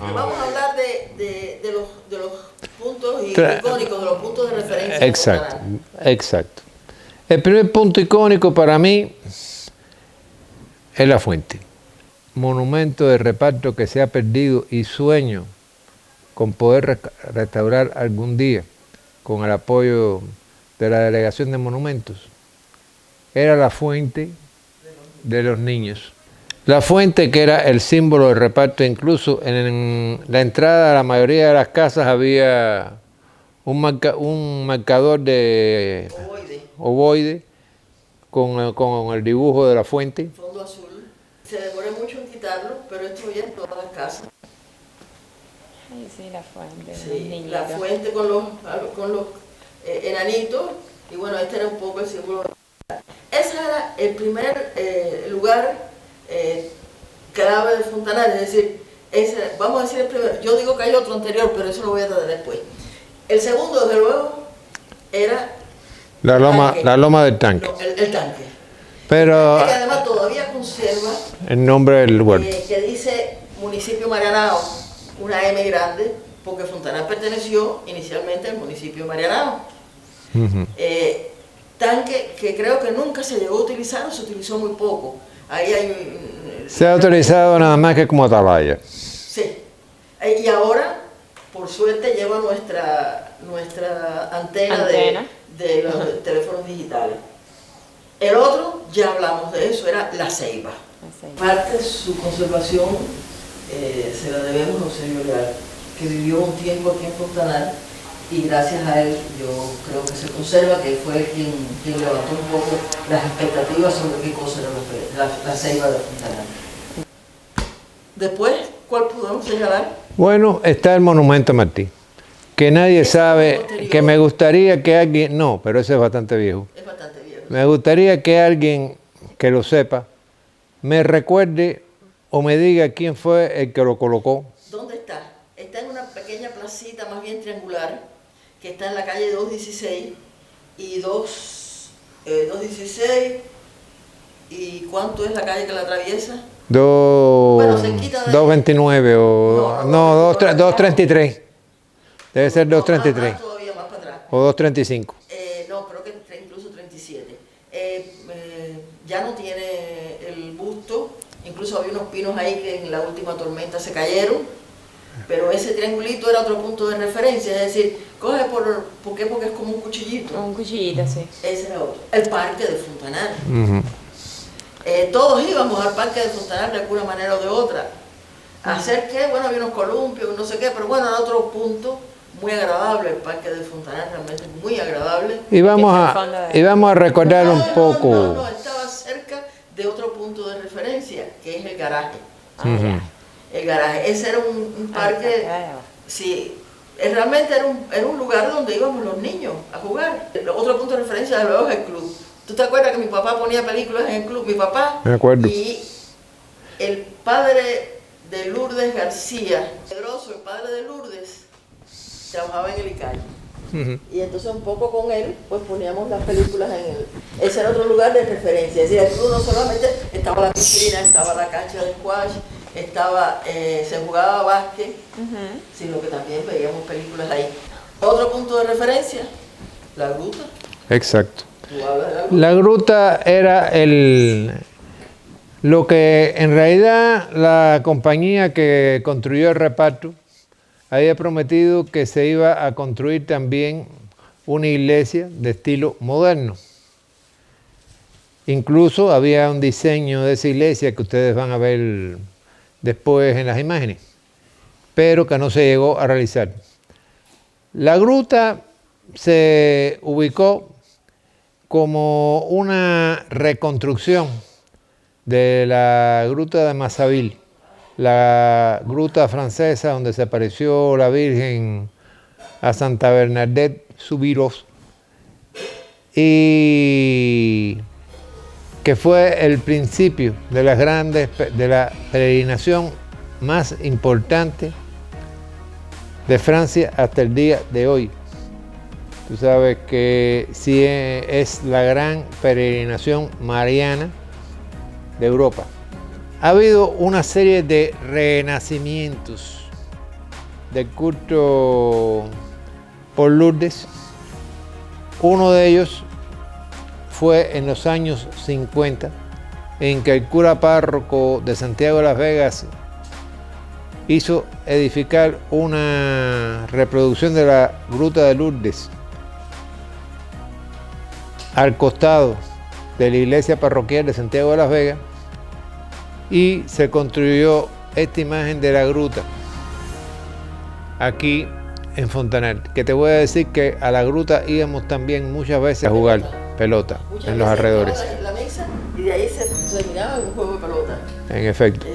Vamos a hablar de los puntos icónicos, de los puntos de referencia. Exacto, exacto. El primer punto icónico para mí es la fuente. Monumento de reparto que se ha perdido y sueño con poder restaurar algún día con el apoyo de la Delegación de Monumentos. Era la fuente de los niños. La fuente que era el símbolo del reparto, incluso en la entrada a la mayoría de las casas había un marcador de ovoide con el dibujo de la fuente. Fondo azul. Se demoró mucho en quitarlo, pero esto ya en todas las casas. Ay, sí, la fuente. Sí, la fuente con los enanitos, y bueno, este era un poco el símbolo. Ese era el primer lugar clave de Fontanal, es decir, vamos a decir el primero. Yo digo que hay otro anterior, pero eso lo voy a tratar después. El segundo, desde luego, era la loma del tanque. No, el tanque. Pero que además todavía conserva el nombre del lugar. Que dice Municipio Marianao, una M grande, porque Fontanal perteneció inicialmente al municipio de Marianao. Tanque que creo que nunca se llegó a utilizar, o se utilizó muy poco. Ahí hay se ha utilizado nada más que como atalaya. Sí. Y ahora, por suerte, lleva nuestra antena. De los teléfonos digitales. El otro, ya hablamos de eso, era la ceiba. Parte de su conservación se la debemos a Eusebio Leal, que vivió un tiempo aquí en Fontanal, y gracias a él yo creo que se conserva, que fue quien levantó un poco las expectativas sobre qué cosa era la ceiba de Fontanal. Después, ¿cuál podemos señalar? Bueno, está el monumento a Martí, que nadie sabe, que me gustaría que alguien, no, pero ese es bastante viejo. Es bastante viejo. Me gustaría que alguien que lo sepa me recuerde o me diga quién fue el que lo colocó. ¿Dónde está? Está en una pequeña placita más bien triangular, que está en la calle 216 y 216, ¿y cuánto es la calle que la atraviesa? Bueno, se quita de 229 o... No, 233. Debe ser 233. Todavía más para atrás. O 235. No, creo que incluso 37. Ya no tiene el busto, incluso había unos pinos ahí que en la última tormenta se cayeron. Pero ese triangulito era otro punto de referencia, es decir, coge ¿por qué? Porque es como un cuchillito. Un cuchillito, sí. Ese era otro. El parque de Fontanal. Todos íbamos al parque de Fontanal de alguna manera o de otra. A hacer qué, bueno, había unos columpios, no sé qué, pero bueno, era otro punto muy agradable, el parque de Fontanal, realmente muy agradable. Y vamos a recordar un poco. No, estaba cerca de otro punto de referencia, que es el garaje. El garaje, ese era un parque, sí, realmente era un lugar donde íbamos los niños a jugar. Otro punto de referencia, de luego, es el club. ¿Tú te acuerdas que mi papá ponía películas en el club? Mi papá me acuerdo. Y el padre de Lourdes García, Pedroso, el padre de Lourdes, trabajaba en el ICAI. Y entonces un poco con él, pues poníamos las películas en él. Ese era otro lugar de referencia. Es decir, el club no solamente estaba la piscina, estaba la cancha de squash, se jugaba básquet, sino que también veíamos películas ahí. Otro punto de referencia, la gruta. Exacto. ¿Tú hablas de la gruta? La gruta era lo que en realidad la compañía que construyó el reparto había prometido que se iba a construir también una iglesia de estilo moderno. Incluso había un diseño de esa iglesia que ustedes van a ver después en las imágenes, pero que no se llegó a realizar. La gruta se ubicó como una reconstrucción de la gruta de Massaville, la gruta francesa donde se apareció la Virgen a Santa Bernadette Soubirous, y que fue el principio de la peregrinación más importante de Francia hasta el día de hoy. Tú sabes que sí es la gran peregrinación mariana de Europa. Ha habido una serie de renacimientos del culto por Lourdes. Uno de ellos fue en los años 50, en que el cura párroco de Santiago de Las Vegas hizo edificar una reproducción de la Gruta de Lourdes al costado de la iglesia parroquial de Santiago de Las Vegas, y se construyó esta imagen de la gruta aquí en Fontanal, que te voy a decir que a la gruta íbamos también muchas veces a jugar pelota en los alrededores. En la mesa y de ahí se terminaba un juego de pelota. En efecto.